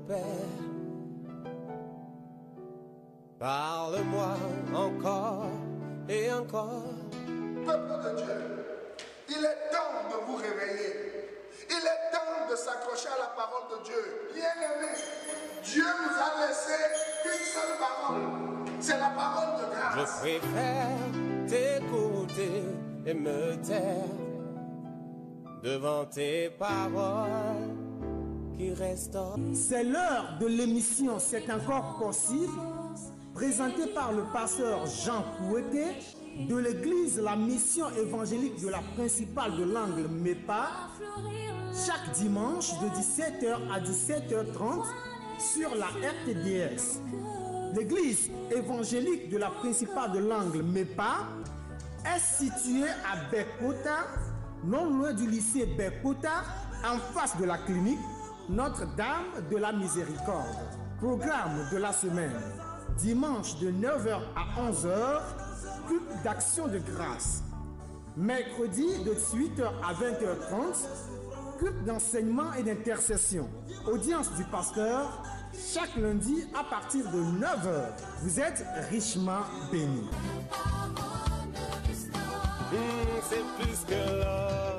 Père, parle-moi encore et encore. Peuple de Dieu, il est temps de vous réveiller. Il est temps de s'accrocher à la parole de Dieu. Bien-aimé, Dieu nous a laissé qu'une seule parole. C'est la parole de grâce. Je préfère t'écouter et me taire devant tes paroles qui restaurent. C'est l'heure de l'émission C'est encore possible, présentée par le pasteur Jean Kouété de l'église La Mission évangélique de la principale de l'Angle MEPA, chaque dimanche de 17h à 17h30 sur la RTDS. L'église évangélique de la principale de l'Angle MEPA est située à Bekota, non loin du lycée Bekota, en face de la clinique Notre-Dame de la Miséricorde. Programme de la semaine. Dimanche de 9h à 11h, culte d'action de grâce. Mercredi de 18h à 20h30, culte d'enseignement et d'intercession. Audience du pasteur, chaque lundi à partir de 9h. Vous êtes richement bénis. C'est plus que l'or,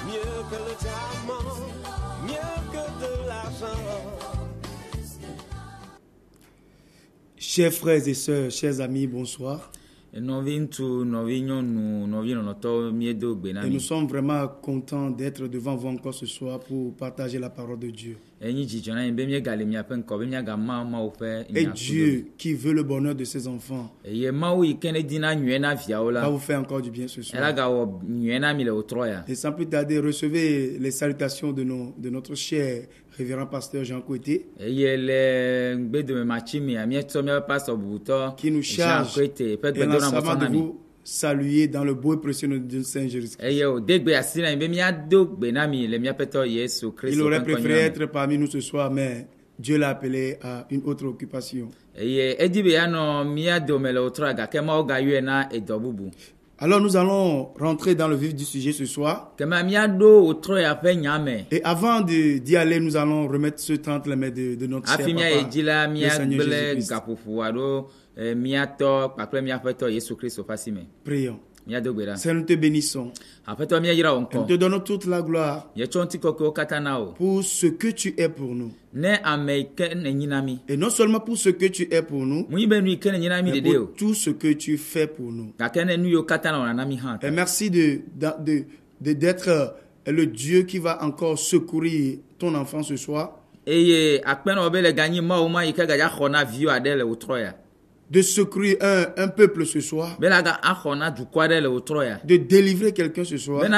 mieux que le diamant, mieux que de l'argent. Chers frères et sœurs, chers amis, bonsoir. Et nous sommes vraiment contents d'être devant vous encore ce soir pour partager la parole de Dieu. Et Dieu qui veut le bonheur de ses enfants va vous faire encore du bien ce soir. Et sans plus tarder, recevez les salutations de notre cher révérend pasteur Jean Kouété qui nous charge inlassablement de vous saluer dans le beau et précieux nom de Saint Jésus-Christ. Il aurait préféré être parmi nous ce soir, mais Dieu l'a appelé à une autre occupation. Alors nous allons rentrer dans le vif du sujet ce soir. Et avant d'y aller, nous allons remettre ce temps les mains de notre cher papa, le Seigneur Jésus-Christ. Prions. Seigneur, nous te bénissons. Nous te donnons toute la gloire pour ce que tu es pour nous. Et non seulement pour ce que tu es pour nous, mais pour tout ce que tu fais pour nous. Et merci d'être le Dieu qui va encore secourir ton enfant ce soir. De secourir un peuple ce soir, de délivrer quelqu'un ce soir, et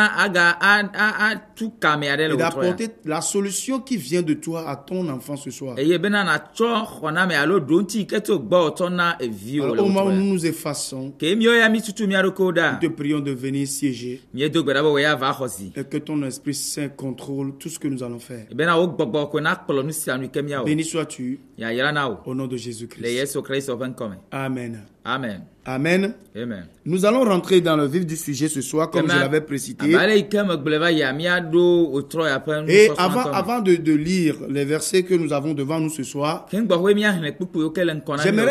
d'apporter la solution qui vient de toi à ton enfant ce soir. Alors, au moment où nous nous effaçons, nous te prions de venir siéger et que ton Esprit Saint contrôle tout ce que nous allons faire. Béni sois-tu au nom de Jésus-Christ. Amen. Amen. Amen. Amen. Nous allons rentrer dans le vif du sujet ce soir, comme je l'avais précité. Et avant de lire les versets que nous avons devant nous ce soir, j'aimerais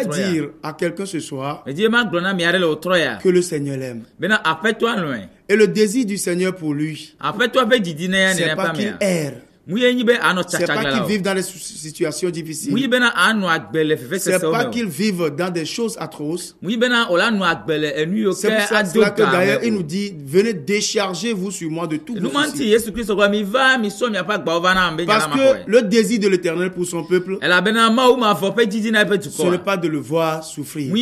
dire à quelqu'un ce soir que le Seigneur l'aime. Et le désir du Seigneur pour lui, c'est pas qu'il erre. C'est pas qu'ils vivent dans des situations difficiles. C'est pas qu'ils vivent dans des choses atroces. C'est pour cela que d'ailleurs il nous dit, venez déchargez-vous sur moi de tout vos soucis. Parce que le désir de l'Éternel pour son peuple, ce n'est pas de le voir souffrir.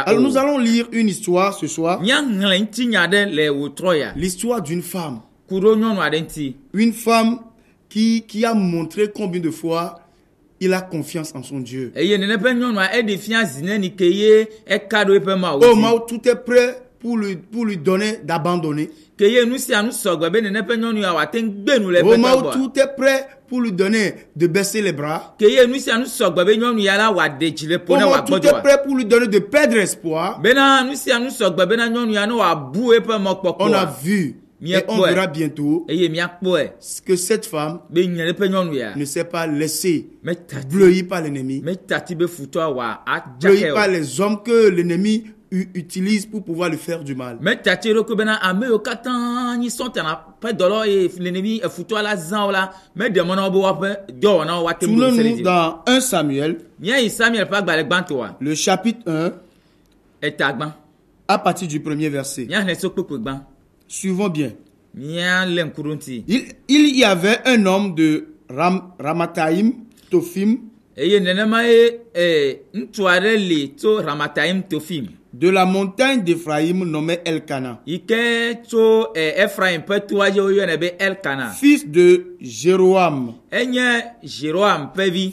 Alors nous allons lire une histoire ce soir. L'histoire d'une femme. Une femme qui a montré combien de fois il a confiance en son Dieu. Au moment où tout est prêt pour lui donner d'abandonner. Au moment où tout est prêt pour lui donner de baisser les bras. Au moment où tout est prêt pour lui donner de perdre espoir. On a vu Et on verra bientôt que cette femme ne s'est pas laissée bleuie par l'ennemi, bleuie par les hommes que l'ennemi utilise pour pouvoir lui faire du mal. Tournons-nous dans 1 Samuel, le chapitre 1, à partir du premier verset. Suivons bien. Il y avait un homme de Ramathaïm, Tophim, de la montagne d'Ephraïm nommé Elkana, fils de Jéroam,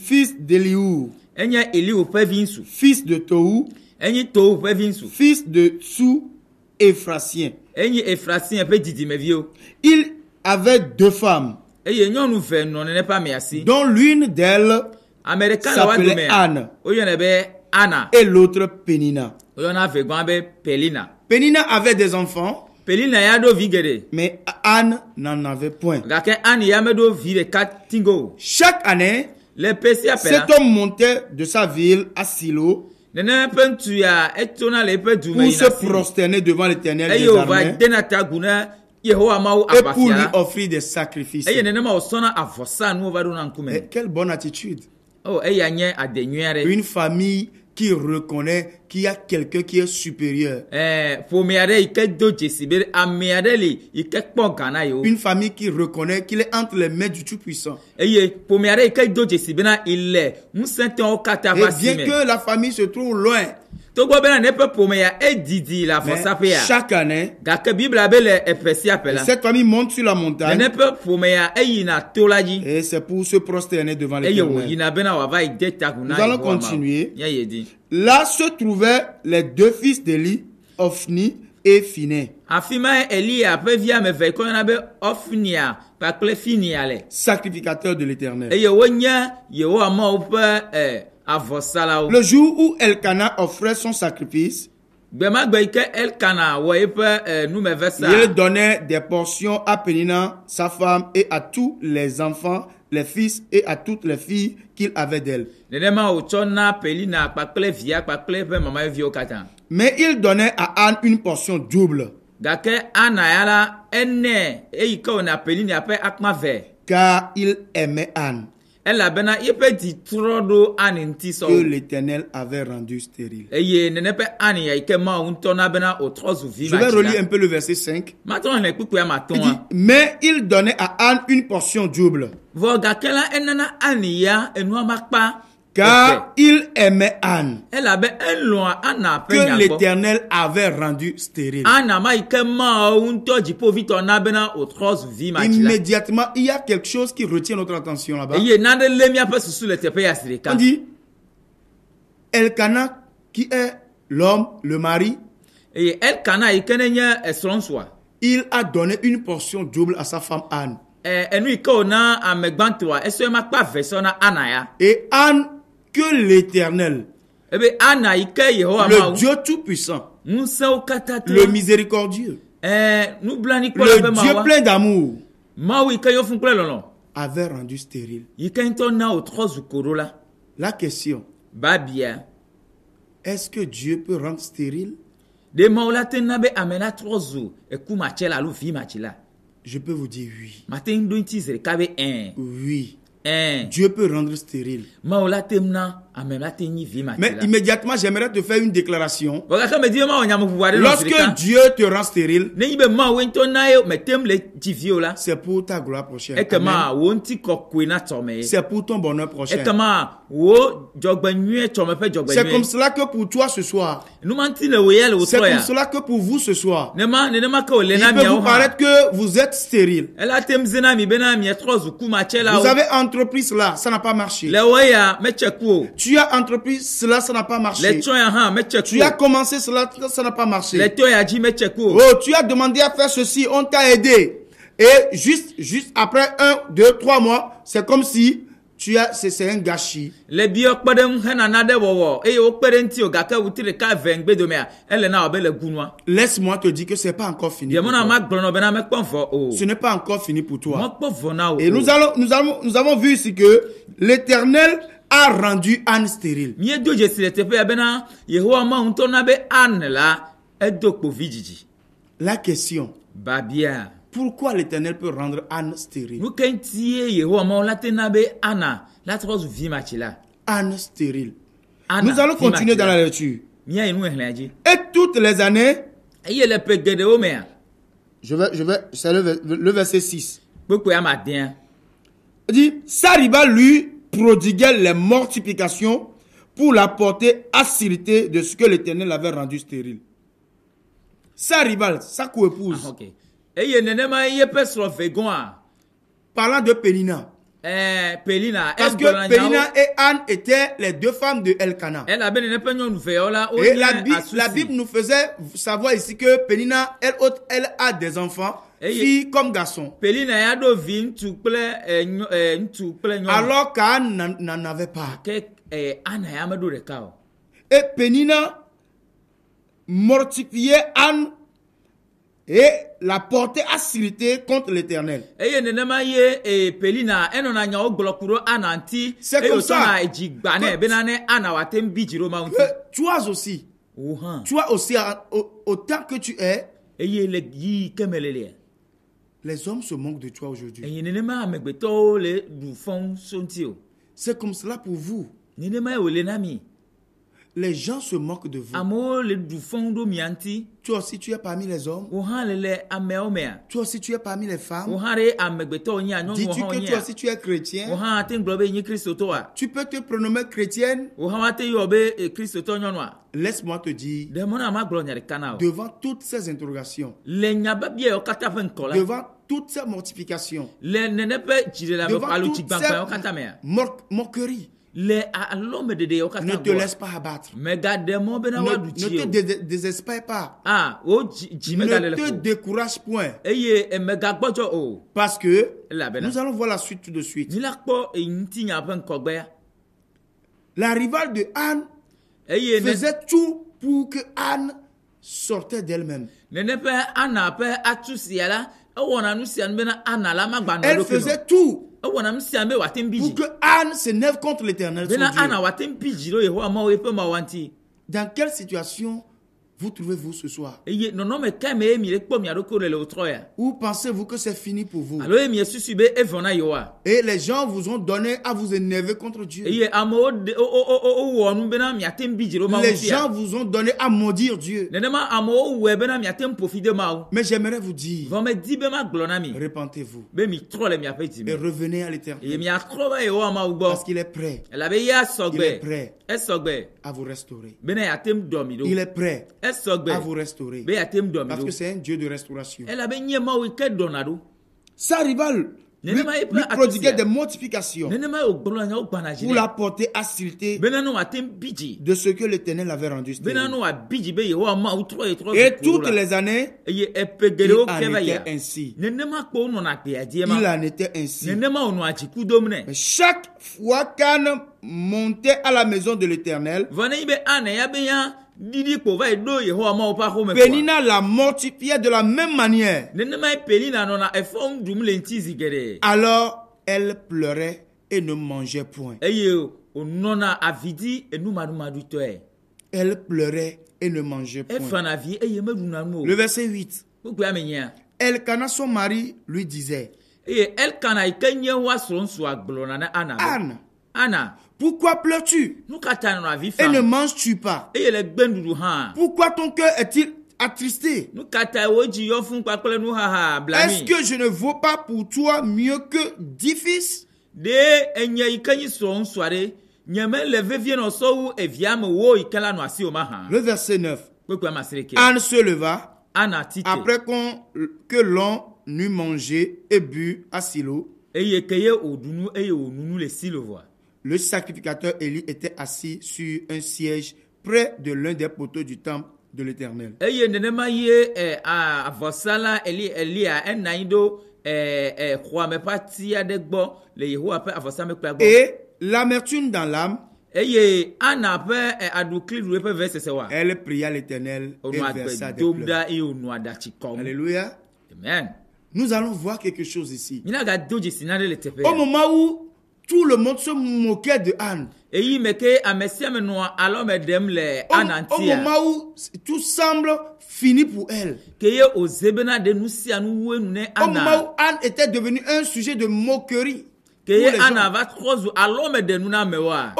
fils d'Eliou, fils de Tohu, fils de Tsu, Ephrasien. Il avait 2 femmes, dont l'une d'elles s'appelait Anne et l'autre Pénina. Pénina avait des enfants, mais Anne n'en avait point. Chaque année, cet homme montait de sa ville à Silo pour se prosterner devant l'Éternel des armées et pour lui offrir des sacrifices. Mais quelle bonne attitude! Une famille qui reconnaît qu'il y a quelqu'un qui est supérieur. Une famille qui reconnaît qu'il est entre les mains du Tout-Puissant. Et bien que la famille se trouve loin, mais chaque année, cette famille monte sur la montagne et c'est pour se prosterner devant l'Éternel. Nous allons continuer. Là se trouvaient les 2 fils d'Élie, Ophni et Phiné, sacrificateurs de l'Éternel. Le jour où Elkana offrait son sacrifice, il donnait des portions à Pénina, sa femme, et à tous les enfants, les fils et à toutes les filles qu'il avait d'elle. Mais il donnait à Anne une portion double, car il aimait Anne, que l'Éternel avait rendu stérile. Je vais relire un peu le verset 5. Il dit, mais il donnait à Anne une portion double, car il aimait Anne, que l'Éternel avait rendu stérile. Immédiatement, il y a quelque chose qui retient notre attention là-bas. On dit, Elkana, qui est l'homme, le mari, il a donné une portion double à sa femme Anne. Et Anne, que l'Éternel, le Dieu Tout-Puissant, le miséricordieux, le Dieu plein d'amour, avait rendu stérile. La question, est-ce que Dieu peut rendre stérile? Je peux vous dire oui. Oui. Dieu peut rendre stérile. Mais immédiatement, j'aimerais te faire une déclaration. Lorsque Dieu te rend stérile, c'est pour ta gloire prochaine. C'est pour ton bonheur prochain. C'est comme cela que pour toi ce soir, c'est comme cela que pour vous ce soir, il peut vous paraître que vous êtes stérile. Vous avez entrepris cela, ça n'a pas marché. Tu as entrepris cela, ça n'a pas marché. Tu as commencé cela, ça n'a pas marché. Oh, tu as demandé à faire ceci, on t'a aidé. Et juste après 1, 2, 3 mois, c'est comme si c'est un gâchis. Laisse-moi te dire que c'est pas encore fini pour toi. Ce n'est pas encore fini pour toi. Et nous avons vu ici que l'Éternel a rendu Anne stérile. La question, pourquoi l'Éternel peut rendre Anne stérile? Anne stérile. Nous allons continuer dans la lecture. Et toutes les années, c'est le verset 6. Il dit, sa rivale lui prodiguait les mortifications pour la porter assiduité de ce que l'Éternel avait rendu stérile. Sa rivale, sa co-épouse. Parlant de Pénina. Parce que Pénina et Anne étaient les deux femmes de Elkana. Et la Bible nous faisait savoir ici que Pénina, elle a des enfants, filles comme garçons. Alors qu'Anne n'en avait pas. Et Pénina mortifiait Anne et la portait assiduité contre l'Éternel. C'est comme ça que toi aussi, autant que tu es, les hommes se moquent de toi aujourd'hui. C'est comme cela pour vous. Les gens se moquent de vous. Toi aussi, tu es parmi les hommes. Toi aussi, tu es parmi les femmes. Dis-tu que toi aussi, tu es chrétien? Tu peux te prénommer chrétienne? Laisse-moi te dire, devant toutes ces interrogations, devant toutes ces mortifications, devant toutes ces moqueries, ne te laisse pas abattre. Ne te désespère pas. Ne te décourage point. Parce que nous allons voir la suite tout de suite. La rivale de Anne faisait tout pour que Anne sortait d'elle-même. Elle faisait tout pour que Anne s'énerve contre l'Éternel son Dieu. Dans quelle situation vous trouvez-vous ce soir? Ou pensez-vous que c'est fini pour vous? Et les gens vous ont donné à vous énerver contre Dieu. Les gens vous ont donné à maudire Dieu. Mais j'aimerais vous dire, repentez-vous et revenez à l'Éternel. Parce qu'il est prêt. Il est prêt à vous restaurer. Il est prêt à vous restaurer. Parce que c'est un Dieu de restauration. Sa rivale lui prodiguait des mortifications pour la porter assiduité de ce que l'Éternel avait rendu stérile. Et toutes les années, il en était ainsi. Il en était ainsi. Mais chaque fois qu'Anne montait à la maison de l'Éternel, Pénina la mortifiait de la même manière. Alors elle pleurait et ne mangeait point. Elle pleurait et ne mangeait point. Le verset 8. Elkana, son mari, lui disait, Anne, pourquoi pleures-tu et ne manges-tu pas? Pourquoi ton cœur est-il attristé? Est-ce que je ne vaux pas pour toi mieux que 10 fils? Le verset 9. Anne se leva après que l'on eut mangé et bu à Silo. Le sacrificateur Élie était assis sur un siège près de l'un des poteaux du temple de l'Éternel. Et l'amertume dans l'âme, elle pria l'Éternel et versa des pleurs. Alléluia. Amen. Nous allons voir quelque chose ici. Au moment où tout le monde se moquait de Anne, au moment où tout semble fini pour elle, au moment où Anne était devenue un sujet de moquerie, au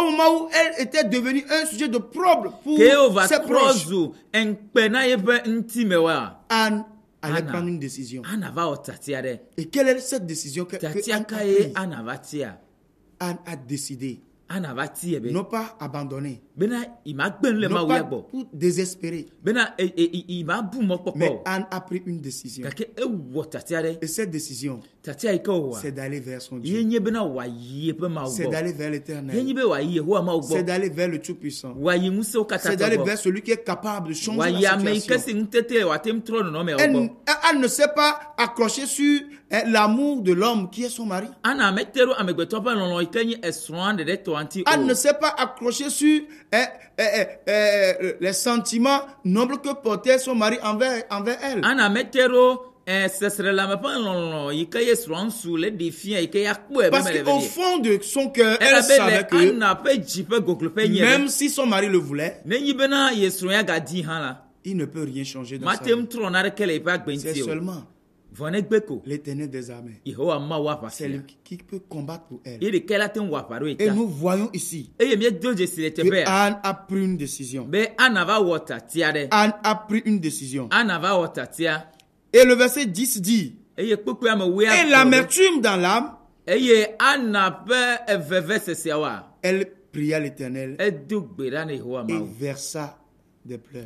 moment où elle était devenue un sujet de problème pour ses proches, Anne allait prendre une décision. Et quelle est cette décision que Anne a prise? Anne a décidé non pas abandonner, non pas pour désespérer, mais Anne a pris une décision. Et cette décision, c'est d'aller vers son Dieu, c'est d'aller vers l'Éternel, c'est d'aller vers le Tout-Puissant, c'est d'aller vers celui qui est capable de changer la situation. Elle ne s'est pas accrochée sur l'amour de l'homme qui est son mari. Elle ne s'est pas accrochée sur les sentiments nobles que portait son mari envers elle. Parce qu'au fond de son cœur, elle savait que même si son mari le voulait, il ne peut rien changer dans sa vie. C'est seulement l'Éternel des armées, c'est lui qui peut combattre pour elle. Et nous voyons ici que Anne a pris une décision. Anne a pris une décision. Et le verset 10 dit, et l'amertume dans l'âme, elle pria l'Éternel et versa des pleurs.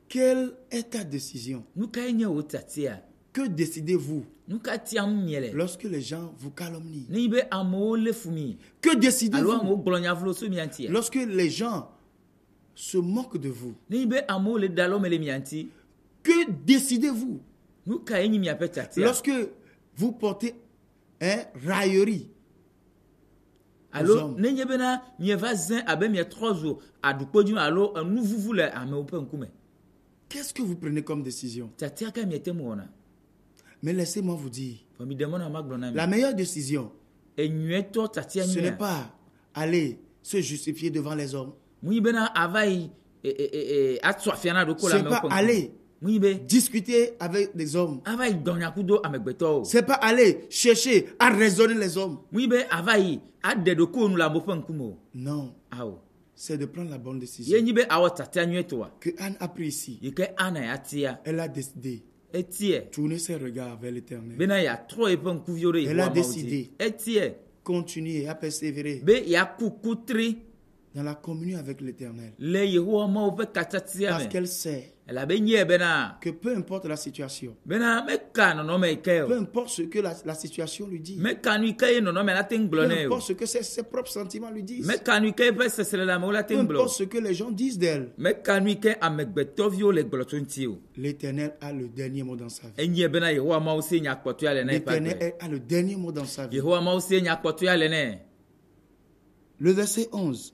Quelle est ta décision? Que décidez-vous lorsque les gens vous calomnient? Que décidez-vous lorsque les gens se moquent de vous? Que décidez-vous lorsque vous portez raillerie aux hommes? Qu'est-ce que vous prenez comme décision? Mais laissez-moi vous dire, la meilleure décision, ce n'est pas aller se justifier devant les hommes. C'est pas aller discuter avec des hommes. C'est pas aller chercher à raisonner les hommes. Non. C'est de prendre la bonne décision que Anne a pris ici. Elle a décidé tourner ses regards vers l'Éternel. Elle a décidé continuer à persévérer dans la communion avec l'Éternel. Parce qu'elle sait que peu importe la situation, peu importe ce que la situation lui dit, peu importe ce que ses propres sentiments lui disent, peu importe ce que les gens disent d'elle, l'Éternel a le dernier mot dans sa vie. L'Éternel a le dernier mot dans sa vie. Le verset 11.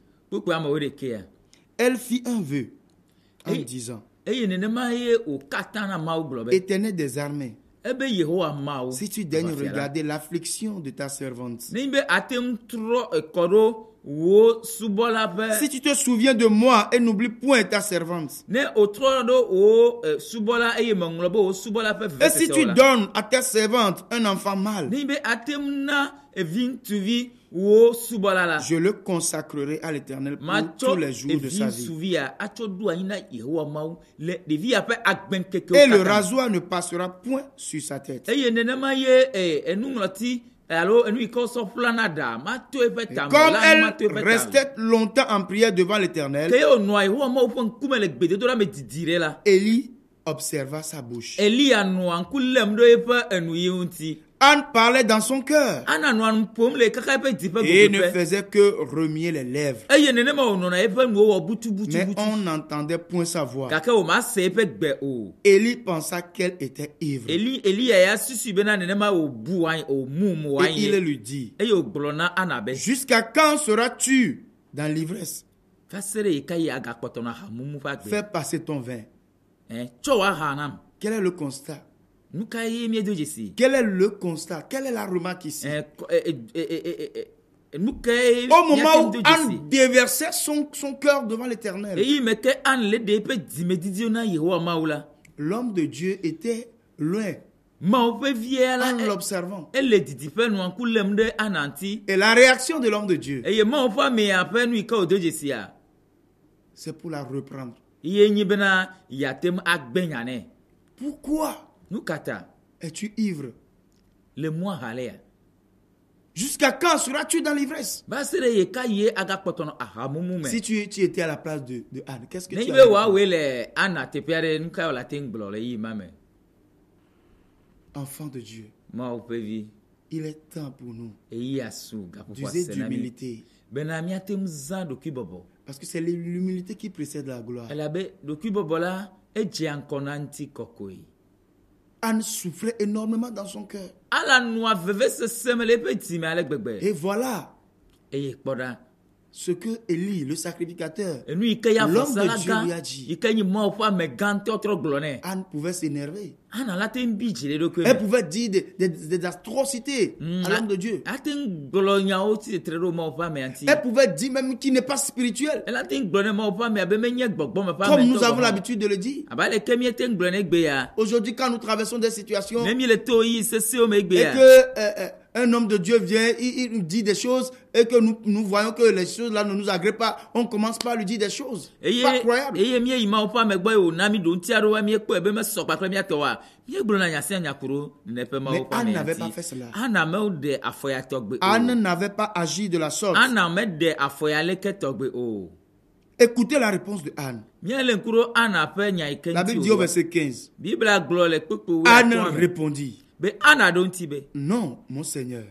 Elle fit un vœu en disant, Éternel des armées, si tu daignes regarder l'affliction de ta servante, si tu te souviens de moi et n'oublie point ta servante, et si tu donnes à ta servante un enfant mâle, je le consacrerai à l'Éternel pour tous les jours de sa vie. Et le rasoir ne passera point sur sa tête. Et comme elle restait longtemps en prière devant l'Éternel, Élie observa sa bouche. Anne parlait dans son cœur et ne faisait que remuer les lèvres. Mais on n'entendait point sa voix. Élie pensa qu'elle était ivre. Et il lui dit, jusqu'à quand seras-tu dans l'ivresse? Fais passer ton vin. Quel est le constat? Quel est le constat? Quelle est la remarque ici? Au moment où Anne déversait son cœur devant l'Éternel, l'homme de Dieu était loin en l'observant. Et la réaction de l'homme de Dieu, c'est pour la reprendre. Pourquoi es-tu ivre? Jusqu'à quand seras-tu dans l'ivresse? Si tu étais à la place de Anne, qu'est-ce que tu as? Enfant de Dieu, il est temps pour nous d'user d'humilité. Parce que c'est l'humilité qui précède la gloire. Anne souffrait énormément dans son cœur. Et voilà ce que Élie, le sacrificateur, l'homme de Dieu lui a dit. Anne pouvait s'énerver. Elle pouvait dire des atrocités à l'homme de Dieu. Elle pouvait dire même qu'il n'est pas spirituel. Comme nous avons l'habitude de le dire. Aujourd'hui, quand nous traversons des situations et que un homme de Dieu vient, il nous dit des choses et que nous voyons que les choses là ne nous agréent pas, on commence par lui dire des choses pas croyables. Mais Anne n'avait pas fait cela. Anne n'avait pas agi de la sorte. Écoutez la réponse de Anne. La Bible dit au verset 15. Anne répondit, non, mon Seigneur.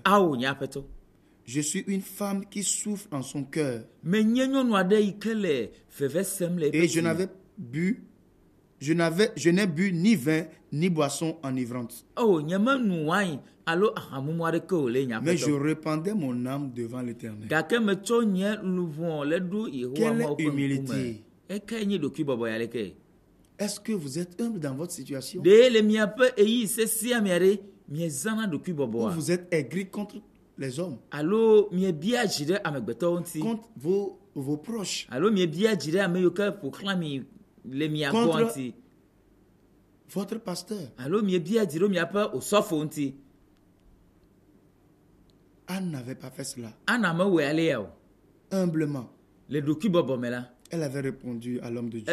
Je suis une femme qui souffre en son cœur. Et je n'ai bu ni vin ni boisson enivrante. Mais je répandais mon âme devant l'Éternel. Quelle humilité! Est-ce que vous êtes humble dans votre situation? Ou vous êtes aigri contre les hommes? Contre vos proches? Contre votre pasteur? Anne n'avait pas fait cela. Humblement. Elle avait répondu à l'homme de Dieu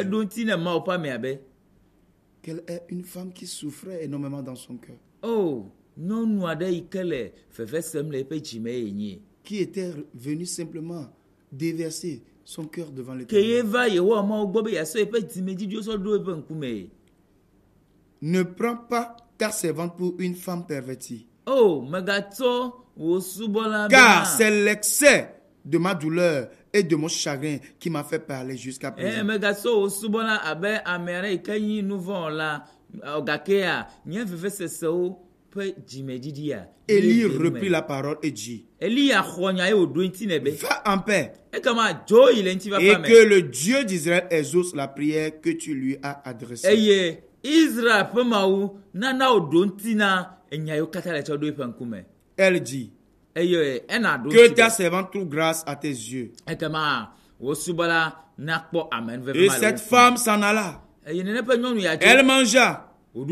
qu'elle est une femme qui souffrait énormément dans son cœur. Qui était venue simplement déverser son cœur devant l'Éternel. Ne prends pas ta servante pour une femme pervertie. Car c'est l'excès de ma douleur et de mon chagrin qui m'a fait parler jusqu'à présent. Élie reprit la parole et dit, va en paix et que le Dieu d'Israël exauce la prière que tu lui as adressée. Elle dit, que ta servante trouve grâce à tes yeux. Et cette femme s'en alla. Elle mangea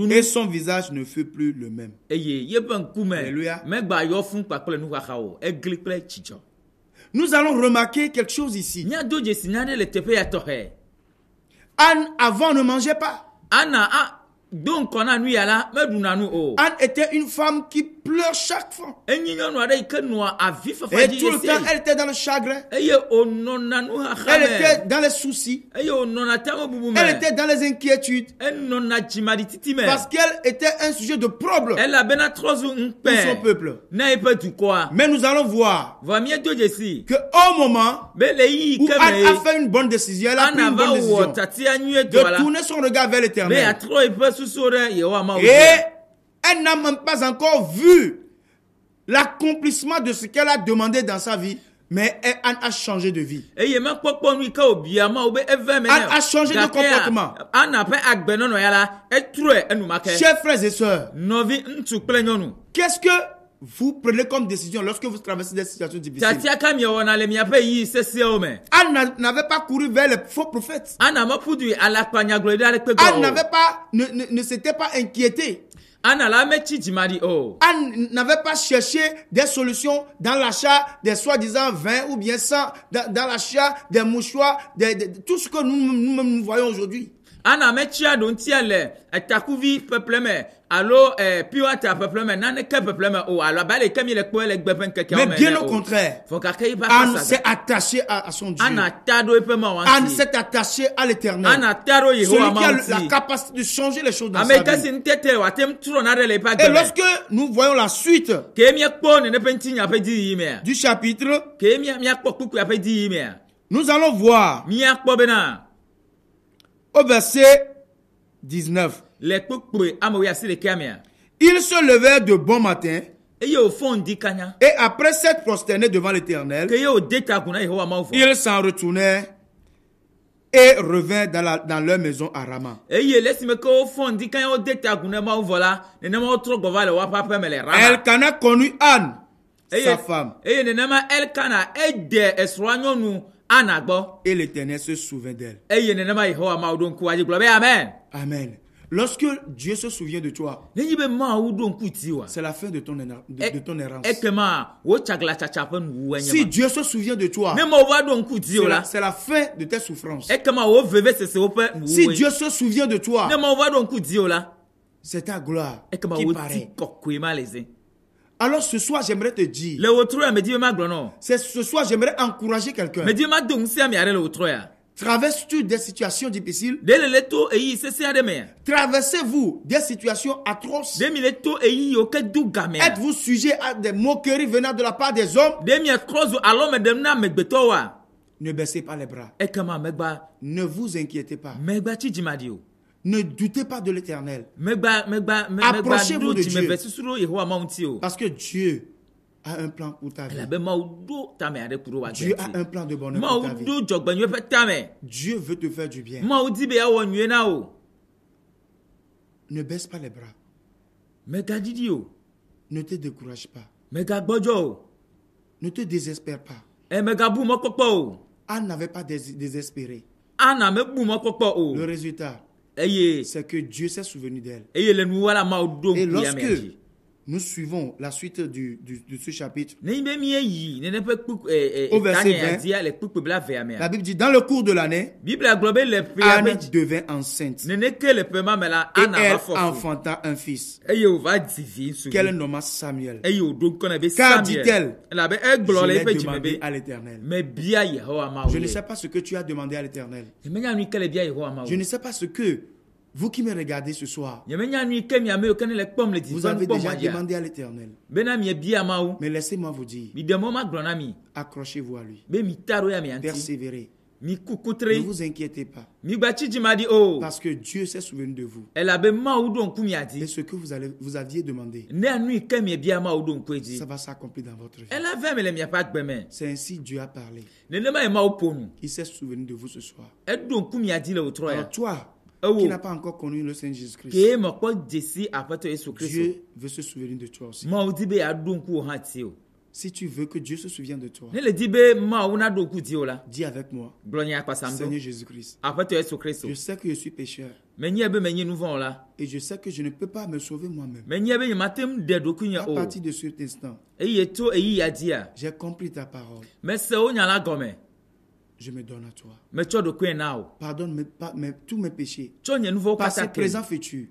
et son visage ne fut plus le même. Alléluia. Nous allons remarquer quelque chose ici. Anne avant ne mangeait pas. Anne était une femme qui pleure chaque fois. Et tout le temps, elle était dans le chagrin. Elle était dans les soucis. Elle était dans les inquiétudes. Parce qu'elle était un sujet de problème pour son peuple. Mais nous allons voir qu'au moment où Anne a fait une bonne décision, elle a pris une bonne décision de tourner son regard vers l'Éternel. Et elle n'a même pas encore vu l'accomplissement de ce qu'elle a demandé dans sa vie. Mais Anne a changé de vie. Anne a changé de comportement. Chers frères et sœurs, qu'est-ce que vous prenez comme décision lorsque vous traversez des situations difficiles? Anne n'avait pas couru vers les faux prophètes. Anne ne s'était pas inquiétée. Anne n'avait pas cherché des solutions dans l'achat des soi-disant vins ou bien sang, dans l'achat des mouchoirs, tout ce que nous voyons aujourd'hui. Mais bien au contraire, Anne s'est attachée à son Dieu. Anne s'est attachée à l'Éternel, celui qui a la capacité de changer les choses dans sa vie. Et lorsque nous voyons la suite du chapitre, nous allons voir au verset 19. Ils se levèrent de bon matin et après s'être prosternés devant l'Éternel, ils s'en retournèrent et revinrent dans leur maison à Rama. Elkana connut Anne, sa femme. Et l'Éternel se souvint d'elle. Amen. Lorsque Dieu se souvient de toi, c'est la fin de ton errance. Si Dieu se souvient de toi, c'est la fin de tes souffrances. Si Dieu se souvient de toi, c'est ta gloire qui paraît. Alors ce soir, j'aimerais te dire, ce soir, j'aimerais encourager quelqu'un. Traverses-tu des situations difficiles? Traversez-vous des situations atroces? Êtes-vous sujet à des moqueries venant de la part des hommes? Ne baissez pas les bras. Ne vous inquiétez pas. Ne doutez pas de l'Éternel. Approchez-vous de Dieu. Parce que Dieu a un plan pour ta vie. Dieu a un plan de bonheur pour ta vie. Dieu veut te faire du bien. Ne baisse pas les bras. Ne te décourage pas. Ne te désespère pas. Anne n'avait pas désespéré. Le résultat, c'est que Dieu s'est souvenu d'elle. Et lorsque nous suivons la suite de ce chapitre, au verset 20, la Bible dit, dans le cours de l'année, Anne devint enceinte et elle enfanta un fils qu'elle nomma Samuel. Car, dit-elle, je l'ai demandé à l'Éternel. Je ne sais pas ce que tu as demandé à l'Éternel. Je ne sais pas ce que vous qui me regardez ce soir, vous avez déjà demandé à l'Éternel. Mais laissez-moi vous dire, accrochez-vous à lui. Persévérez. Ne vous inquiétez pas. Parce que Dieu s'est souvenu de vous. Et ce que vous aviez demandé, ça va s'accomplir dans votre vie. C'est ainsi Dieu a parlé. Il s'est souvenu de vous ce soir. Alors toi, qui n'a pas encore connu le Seigneur Jésus-Christ, Dieu veut se souvenir de toi aussi. Si tu veux que Dieu se souvienne de toi, dis avec moi, Seigneur Jésus-Christ, je sais que je suis pécheur et je sais que je ne peux pas me sauver moi-même. À partir de cet instant, j'ai compris ta parole. Je me donne à toi. Pardonne tous mes péchés, passé, présent, futur.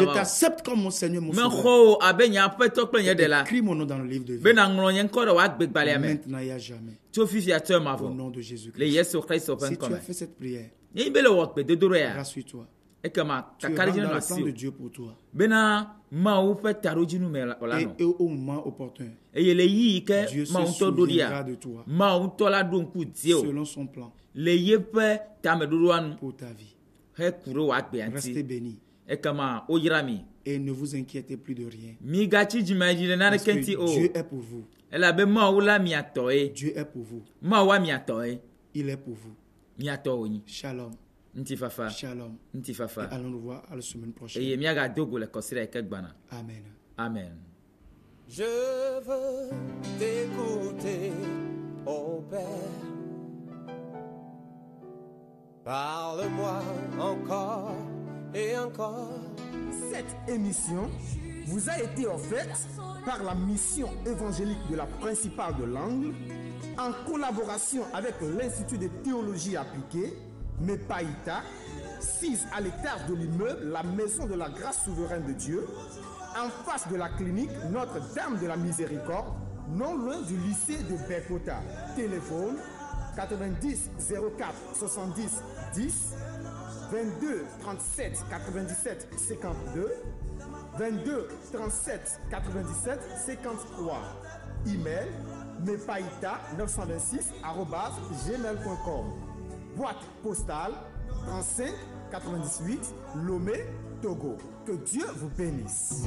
Je t'accepte comme mon Seigneur, mon Sauveur. Écris mon nom dans le livre de vie. Maintenant et à jamais. Au nom de Jésus-Christ. Si tu as fait cette prière, rassure-toi. Tu rentres dans le plan de Dieu pour toi. Et au moment opportun, Dieu se souviendra de toi selon son plan pour ta vie. Restez bénis. Et ne vous inquiétez plus de rien. Parce que Dieu est pour vous. Dieu est pour vous. Il est pour vous. Shalom. Shalom. Et allons nous voir à la semaine prochaine. Amen. Amen. Je veux t'écouter, ô Père. Parle-moi encore et encore. Cette émission vous a été offerte par la mission évangélique de la Principale de l'Angle en collaboration avec l'Institut de théologie appliquée MEPAITA, 6 à l'étage de l'immeuble La Maison de la Grâce Souveraine de Dieu, en face de la clinique Notre-Dame de la Miséricorde, non loin du lycée de Bekota. Téléphone 90 04 70 10 22 37 97 52 22 37 97 53. Email mepaita926@gmail.com. Boîte postale 35 98 Lomé, Togo. Que Dieu vous bénisse.